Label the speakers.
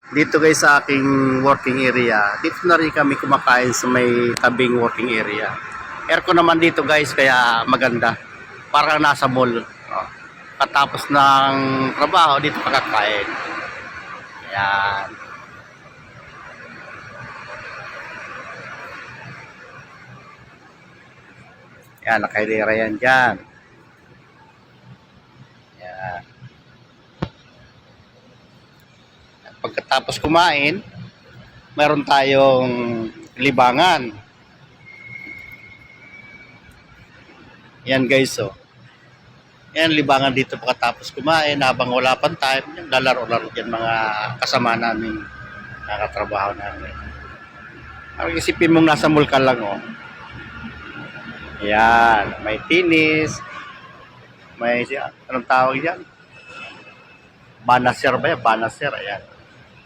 Speaker 1: Dito guys sa aking working area, dito na rin kami kumakain sa may tabing working area. Aircon naman dito guys, kaya maganda. Parang nasa mall. Oh. Katapos ng trabaho, dito pakakain. Ayan. Ayan, nakailira yan dyan. Ayan. Pagkatapos kumain, meron tayong libangan. Yan guys, oh. Yan, libangan dito pagkatapos kumain. Habang wala pang time, yung lalaro-laro dyan mga kasama namin, nakatrabaho namin. Ang isipin mong nasa mall ka lang, oh. Yan, may tinis, may, anong tawag yan? Banaser ba yan? Banaser, ayan.